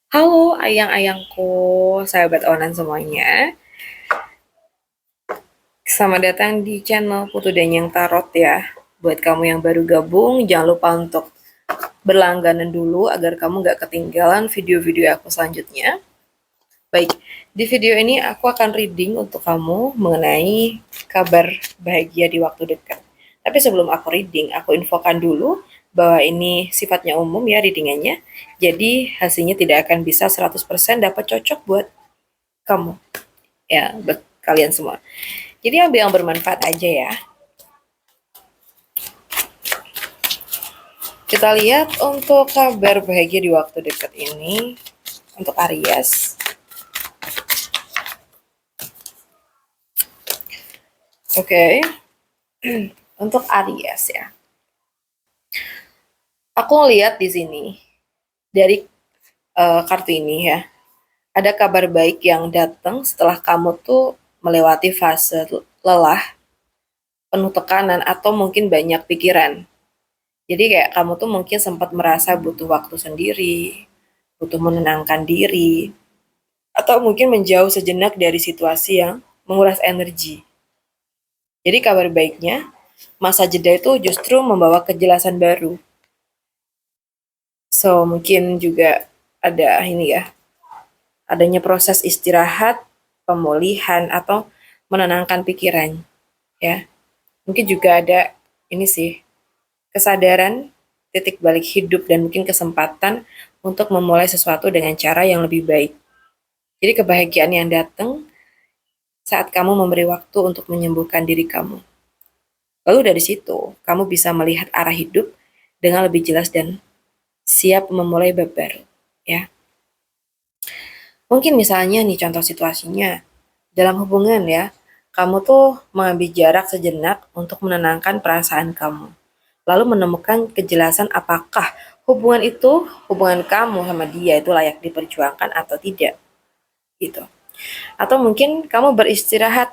Halo ayang-ayangku, sahabat onan semuanya. Selamat datang di channel Putu Danyang Tarot ya. Buat kamu yang baru gabung, jangan lupa untuk berlangganan dulu agar kamu gak ketinggalan video-video aku selanjutnya. Baik, di video ini aku akan reading untuk kamu mengenai kabar bahagia di waktu dekat. Tapi sebelum aku reading, aku infokan dulu bahwa ini sifatnya umum ya readingannya. Jadi hasilnya tidak akan bisa 100% dapat cocok buat kamu. Ya, buat kalian semua. Jadi ambil yang bermanfaat aja ya. Kita lihat untuk kabar bahagia di waktu dekat ini untuk Aries. Oke. Untuk Aries ya. Aku lihat di sini dari kartu ini ya. Ada kabar baik yang datang setelah kamu tuh melewati fase lelah, penuh tekanan atau mungkin banyak pikiran. Jadi kayak kamu tuh mungkin sempat merasa butuh waktu sendiri, butuh menenangkan diri, atau mungkin menjauh sejenak dari situasi yang menguras energi. Jadi kabar baiknya, masa jeda itu justru membawa kejelasan baru. So, mungkin juga ada ini ya, adanya proses istirahat, pemulihan, atau menenangkan pikiran. Ya, mungkin juga ada ini sih, kesadaran, titik balik hidup, dan mungkin kesempatan untuk memulai sesuatu dengan cara yang lebih baik. Jadi kebahagiaan yang datang saat kamu memberi waktu untuk menyembuhkan diri kamu. Lalu dari situ, kamu bisa melihat arah hidup dengan lebih jelas dan siap memulai bab baru. Ya, mungkin misalnya nih contoh situasinya, dalam hubungan ya, kamu tuh mengambil jarak sejenak untuk menenangkan perasaan kamu. Lalu menemukan kejelasan apakah hubungan kamu sama dia itu layak diperjuangkan atau tidak. Gitu. Atau mungkin kamu beristirahat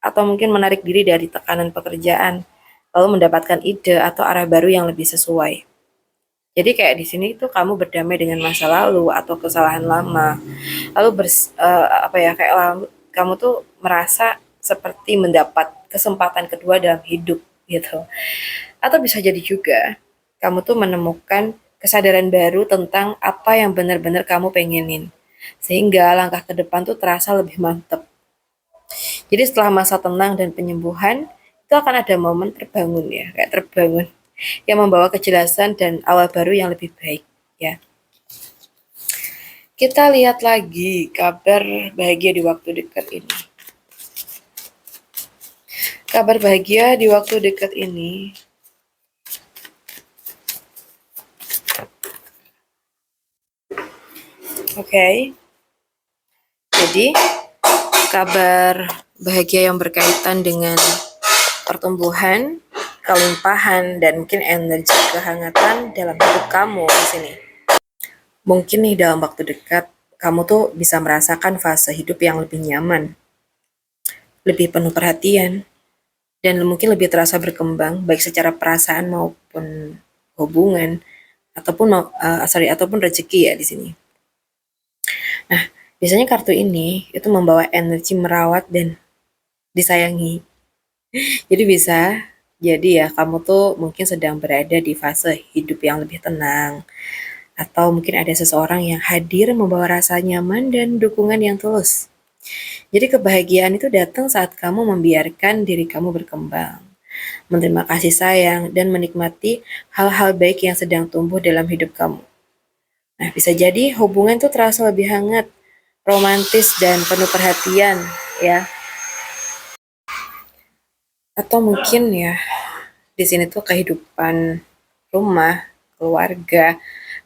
atau mungkin menarik diri dari tekanan pekerjaan, lalu mendapatkan ide atau arah baru yang lebih sesuai. Jadi kayak di sini tuh kamu berdamai dengan masa lalu atau kesalahan lama. Lalu apa ya kayak kamu tuh merasa seperti mendapat kesempatan kedua dalam hidup gitu. Atau bisa jadi juga kamu tuh menemukan kesadaran baru tentang apa yang benar-benar kamu pengenin. Sehingga langkah ke depan tuh terasa lebih mantap. Jadi setelah masa tenang dan penyembuhan, itu akan ada momen terbangun ya, kayak terbangun yang membawa kejelasan dan awal baru yang lebih baik ya. Kita lihat lagi kabar bahagia di waktu dekat ini. Kabar bahagia di waktu dekat ini. Oke. Jadi kabar bahagia yang berkaitan dengan pertumbuhan, kelimpahan, dan mungkin energi kehangatan dalam hidup kamu di sini. Mungkin nih dalam waktu dekat, kamu tuh bisa merasakan fase hidup yang lebih nyaman, lebih penuh perhatian, dan mungkin lebih terasa berkembang, baik secara perasaan maupun hubungan, ataupun rezeki ya di sini. Nah, biasanya kartu ini itu membawa energi merawat dan disayangi. Jadi bisa jadi ya kamu tuh mungkin sedang berada di fase hidup yang lebih tenang, atau mungkin ada seseorang yang hadir membawa rasa nyaman dan dukungan yang tulus. Jadi kebahagiaan itu datang saat kamu membiarkan diri kamu berkembang, menerima kasih sayang, dan menikmati hal-hal baik yang sedang tumbuh dalam hidup kamu. Nah, bisa jadi hubungan itu terasa lebih hangat, romantis, dan penuh perhatian, ya. Atau mungkin ya, di sini tuh kehidupan rumah, keluarga,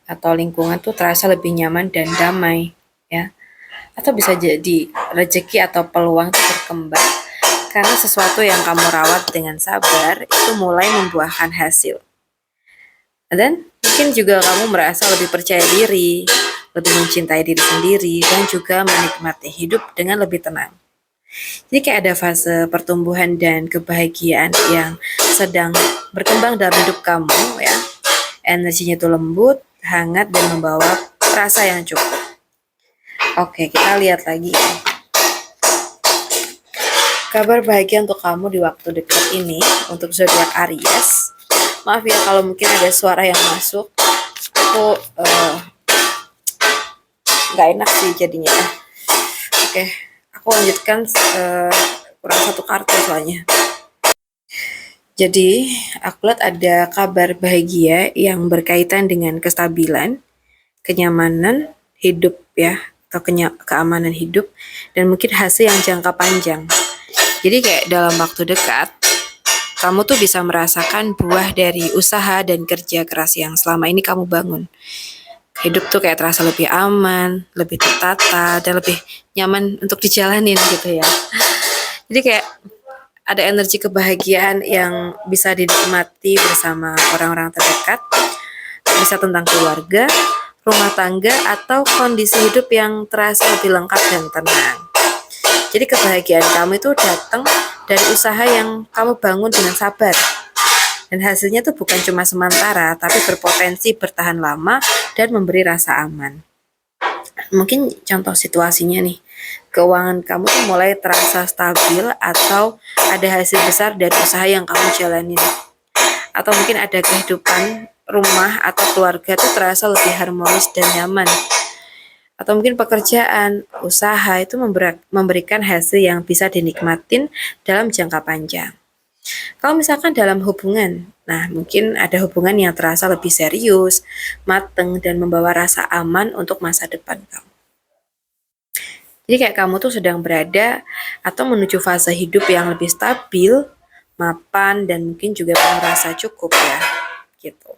atau lingkungan tuh terasa lebih nyaman dan damai, ya. Atau bisa jadi rezeki atau peluang itu berkembang karena sesuatu yang kamu rawat dengan sabar itu mulai membuahkan hasil. Dan mungkin juga kamu merasa lebih percaya diri, lebih mencintai diri sendiri, dan juga menikmati hidup dengan lebih tenang. Jadi kayak ada fase pertumbuhan dan kebahagiaan yang sedang berkembang dalam hidup kamu ya. Energinya itu lembut, hangat, dan membawa rasa yang cukup. Oke, kita lihat lagi. Kabar bahagia untuk kamu di waktu dekat ini untuk zodiak Aries. Maaf ya kalau mungkin ada suara yang masuk. Aku nggak enak sih jadinya. Oke, aku lanjutkan kurang satu kartu soalnya. Jadi, aku lihat ada kabar bahagia yang berkaitan dengan kestabilan, kenyamanan hidup ya, atau keamanan hidup, dan mungkin hasil yang jangka panjang. Jadi kayak dalam waktu dekat, kamu tuh bisa merasakan buah dari usaha dan kerja keras yang selama ini kamu bangun. Hidup tuh kayak terasa lebih aman, lebih tertata, dan lebih nyaman untuk dijalanin gitu ya. Jadi kayak ada energi kebahagiaan yang bisa dinikmati bersama orang-orang terdekat, bisa tentang keluarga, rumah tangga, atau kondisi hidup yang terasa lebih lengkap dan tenang. Jadi kebahagiaan kamu itu datang dari usaha yang kamu bangun dengan sabar. Dan hasilnya tuh bukan cuma sementara, tapi berpotensi bertahan lama dan memberi rasa aman. Mungkin contoh situasinya nih, keuangan kamu tuh mulai terasa stabil atau ada hasil besar dari usaha yang kamu jalanin. Atau mungkin ada kehidupan rumah atau keluarga tuh terasa lebih harmonis dan nyaman. Atau mungkin pekerjaan, usaha itu memberikan hasil yang bisa dinikmatin dalam jangka panjang. Kalau misalkan dalam hubungan, nah mungkin ada hubungan yang terasa lebih serius, mateng, dan membawa rasa aman untuk masa depan kamu. Jadi kayak kamu tuh sedang berada atau menuju fase hidup yang lebih stabil, mapan, dan mungkin juga penuh rasa cukup ya, gitu.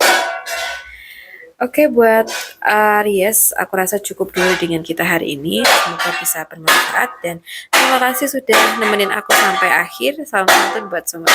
Oke, buat Aries, aku rasa cukup dulu dengan kita hari ini. Semoga bisa bermanfaat dan terima kasih sudah nemenin aku sampai akhir. Salam santun buat semua.